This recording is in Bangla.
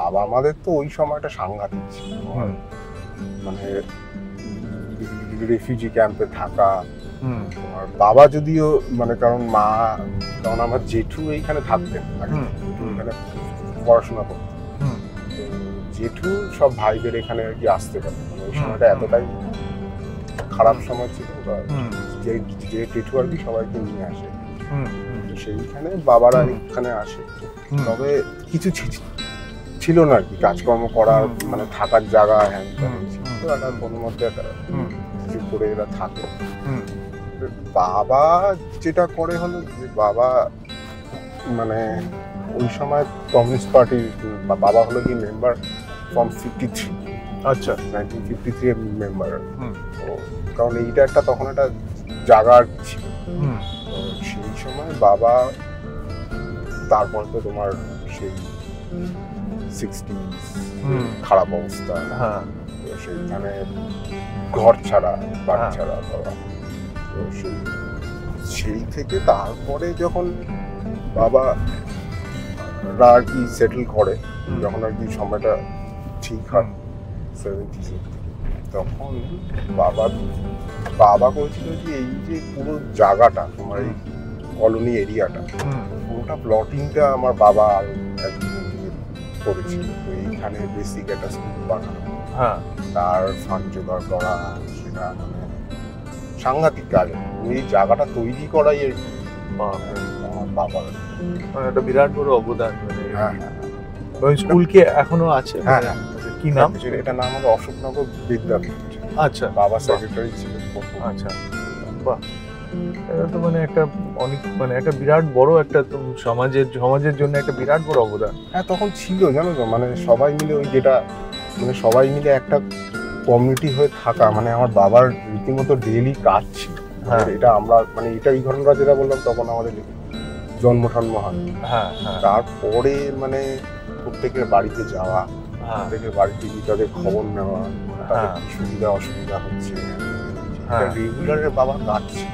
বাবা আমাদের তো ওই সময়টা সাংঘাতিক ছিল, মানে রেফিউজি ক্যাম্পে থাকা। আর বাবা যদিও মানে কারণ আমার জেঠু এইখানে থাকতেন, এখানে পড়াশোনা করতেন, তো জেঠু সব ভাইদের এখানে আর কি আসতে পারে, মানে ওই সময়টা এতটাই খারাপ সময় ছিল, যে জেঠু আর কি সবাইকে নিয়ে আসে, সেইখানে বাবারা এখানে আসে। তবে কিছু ছিল না আর কি কাজকর্ম করার, মানে থাকার জায়গা হ্যাঁ তো একটা কোনো মধ্যে একটা কিছু করে এরা থাকে। বাবা যেটা করে হলো যে বাবা মানে ওই সময় কমিউনিস্ট পার্টির বাবা হলো কি মেম্বার ফ্রম 53। আচ্ছা, 1953 এর মেম্বার। তো কারণ এইটা একটা তখন একটা জায়গার ছিল, তো সেই সময় বাবা তারপর তো তোমার সেই 60 খারাপ অবস্থা, তো সেইখানে ঘর ছাড়া বাড়ি ছাড়া বাবা। তো সেই থেকে তারপরে যখন বাবা আর কি সেটেল করে, যখন আর কি সময়টা ঠিক হয় 70s, তখন বাবা করেছিল যে এই যে পুরো জায়গাটা তোমার এই কলোনি এরিয়াটা পুরোটা প্লটিংটা আমার বাবা আর করেছিল। তো এইখানে বেসিক একটা স্কুল বানানো, তার ফান্ড জোগাড় করা, সেটা মানে সাংঘাতিক কাজ। ওই জায়গাটা তৈরি করাই আর কি আমার বাবার একটা বিরাট বড় অবদান। ওই স্কুল কি এখনো আছে? কি নাম? এটা নাম হলো অশোকনগর বিদ্যাপীঠ। আচ্ছা, বাবা সেক্রেটারি ছিলেন। আচ্ছা, বাহ, এটা তো মানে একটা অনেক মানে একটা বিরাট বড় একটা সমাজের জন্য একটা বিরাট বড় অবদান। হ্যাঁ, তখন ছিল জানো তো, মানে সবাই মিলে ওই যেটা মানে সবাই মিলে একটা কমিউনিটি হয়ে থাকা, মানে আমার বাবার রীতিমতো ডেইলি কাজ ছিল। এটা আমরা মানে এটা এই ঘটনাটা যেটা বললাম তখন আমাদের জন্ম হয়, তারপরে মানে প্রত্যেকের বাড়িতে যাওয়া, প্রত্যেকের বাড়িতে গিয়ে তাদের খবর নেওয়া, তাদের কি সুবিধা অসুবিধা হচ্ছে, রেগুলার বাবার কাজ ছিল।